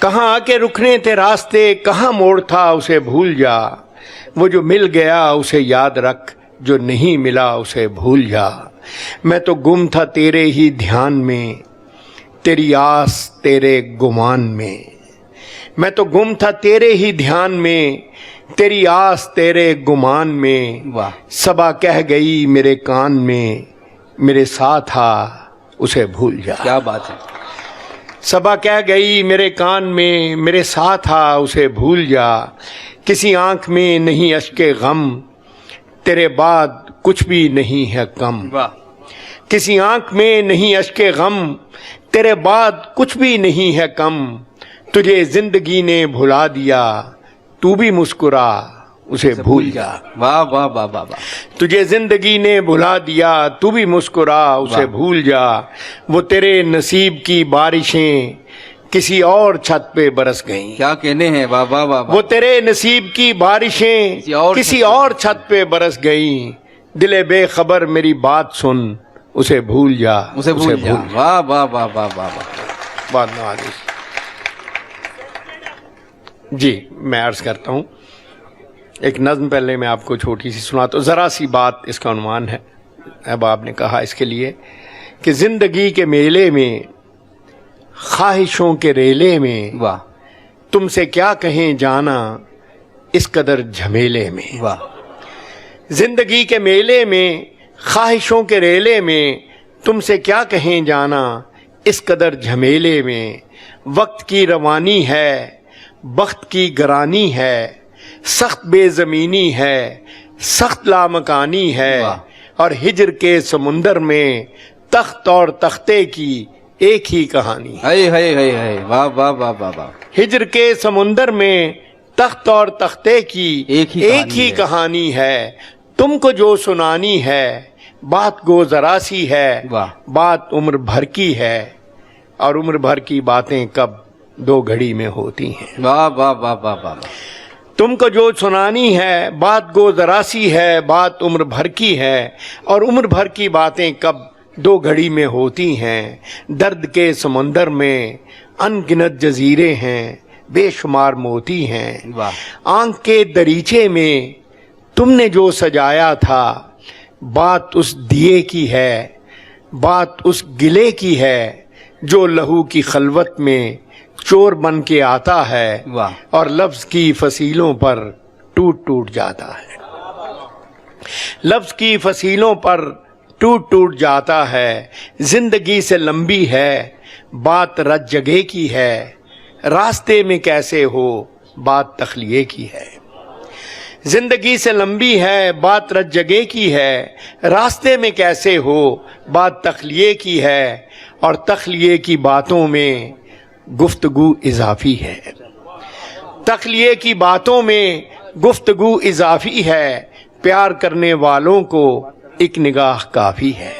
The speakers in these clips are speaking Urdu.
کہاں آ کے رکنے تھے راستے، کہاں موڑ تھا اسے بھول جا، وہ جو مل گیا اسے یاد رکھ، جو نہیں ملا اسے بھول جا۔ میں تو گم تھا تیرے ہی دھیان میں، تیری آس تیرے گمان میں، میں تو گم تھا تیرے ہی دھیان میں، تیری آس تیرے گمان میں۔ واہ، صبا کہہ گئی میرے کان میں، میرے ساتھ آ اسے بھول جا۔ کیا بات ہے۔ صبا کہہ گئی میرے کان میں، میرے ساتھ آ اسے بھول جا۔ کسی آنکھ میں نہیں اشک غم، تیرے بعد کچھ بھی نہیں ہے کم۔ واہ، کسی آنکھ میں نہیں اشک غم، تیرے بعد کچھ بھی نہیں ہے کم۔ تجھے زندگی نے بھلا دیا، تو بھی مسکرا اسے بھول جا۔ واہ واہ واہ واہ واہ۔ تجھے زندگی نے بھلا دیا، تو بھی مسکرا اسے بھول جا۔ وہ تیرے نصیب کی بارشیں کسی اور چھت پہ برس گئیں۔ کیا کہنے ہیں، واہ واہ واہ واہ۔ وہ تیرے نصیب کی بارشیں کسی اور چھت پہ برس گئیں۔ دل بے خبر میری بات سن، اسے بھول جا، اسے بھول جا۔ واہ واہ واہ واہ واہ واہ۔ بات نوازش۔ جی میں عرض کرتا ہوں، ایک نظم پہلے میں آپ کو چھوٹی سی سناتا ہوں، ذرا سی بات اس کا عنوان ہے۔ اب آپ نے کہا اس کے لیے کہ زندگی کے میلے میں، خواہشوں کے ریلے میں، واہ تم سے کیا کہیں جانا اس قدر جھمیلے میں۔ واہ، زندگی کے میلے میں، خواہشوں کے ریلے میں، تم سے کیا کہیں جانا اس قدر جھمیلے میں۔ وقت کی روانی ہے، بخت کی گرانی ہے، سخت بے زمینی ہے، سخت لامکانی ہے، اور ہجر کے سمندر میں تخت اور تختے کی ایک ہی کہانی ہے۔ ہائے ہائے ہائے ہائے، واہ واہ واہ واہ واہ۔ ہجر کے سمندر میں تخت اور تختے کی ایک ہی کہانی ہے۔ تم کو جو سنانی ہے بات گو ذرا سی ہے، واہ، بات عمر بھر کی ہے، اور عمر بھر کی باتیں کب دو گھڑی میں ہوتی ہیں۔ واہ واہ واہ واہ واہ۔ تم کو جو سنانی ہے بات گو ذرا سی ہے، بات عمر بھر کی ہے، اور عمر بھر کی باتیں کب دو گھڑی میں ہوتی ہیں۔ درد کے سمندر میں ان گنت جزیرے ہیں، بے شمار موتی ہیں۔ واہ، آنکھ کے دریچے میں تم نے جو سجایا تھا، بات اس دیے کی ہے، بات اس گلے کی ہے، جو لہو کی خلوت میں چور بن کے آتا ہے، واہ، اور لفظ کی فصیلوں پر ٹوٹ ٹوٹ جاتا ہے۔ لفظ کی فصیلوں پر ٹوٹ ٹوٹ جاتا ہے۔ زندگی سے لمبی ہے، بات رت جگہ کی ہے، راستے میں کیسے ہو، بات تخلیے کی ہے۔ زندگی سے لمبی ہے، بات رت جگہ کی ہے، راستے میں کیسے ہو، بات تخلیے کی ہے، اور تخلیے کی باتوں میں گفتگو اضافی ہے۔ تخلیے کی باتوں میں گفتگو اضافی ہے، پیار کرنے والوں کو ایک نگاہ کافی ہے۔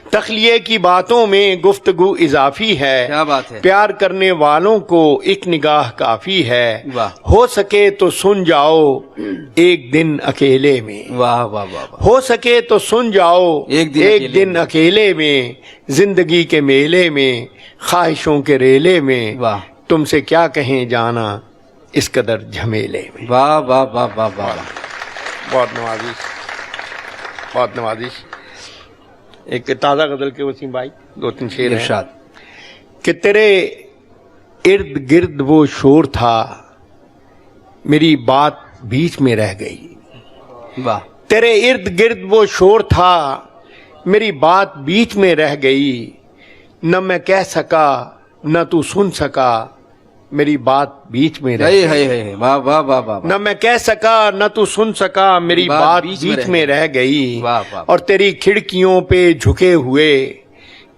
تخلیے کی باتوں میں گفتگو اضافی ہے، کیا بات ہے۔ پیار کرنے والوں کو ایک نگاہ کافی ہے۔ واہ، ہو سکے تو سن جاؤ ایک دن اکیلے میں، واہ واہ واہ واہ۔ ہو سکے تو سن جاؤ ایک دن اکیلے میں، زندگی کے میلے میں، خواہشوں کے ریلے میں، واہ، تم سے کیا کہیں جانا اس قدر جھمیلے میں۔ واہ واہ واہ واہ واہ۔ بہت نوازش، بہت نوازش۔ ایک تازہ غزل کے وسیم بھائی دو تین شعر ہیں ارشاد۔ کہ تیرے ارد گرد وہ شور تھا، میری بات بیچ میں رہ گئی۔ واہ، تیرے ارد گرد وہ شور تھا، میری بات بیچ میں رہ گئی۔ نہ میں کہہ سکا نہ تو سن سکا، میری بات بیچ میں رہ ہائے گئی۔ ہائے ہائے، واہ واہ واہ واہ۔ نہ میں کہہ سکا نہ تو سن سکا، میری بات بیچ میں رہ گئی۔ واہ واہ۔ اور تیری کھڑکیوں پہ جھکے ہوئے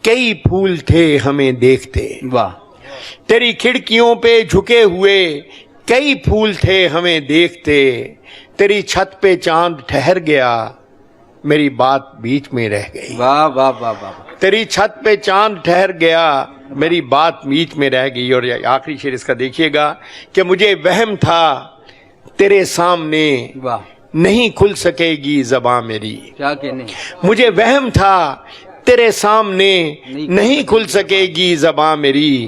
کئی پھول تھے ہمیں دیکھتے۔ واہ، تیری کھڑکیوں پہ جھکے ہوئے کئی پھول تھے ہمیں دیکھتے۔ تیری چھت پہ چاند ٹھہر گیا، میری بات بیچ میں رہ گئی۔ واہ واہ واہ واہ۔ تیری چھت پہ چاند ٹھہر گیا، میری بات بیچ میں رہ گئی۔ اور آخری شعر اس کا دیکھیے گا کہ مجھے وہم تھا تیرے سامنے واہ، نہیں کھل سکے گی زباں میری۔ کیا کہنے۔ مجھے وہم تھا تیرے سامنے نہیں کھل سکے گی زباں میری۔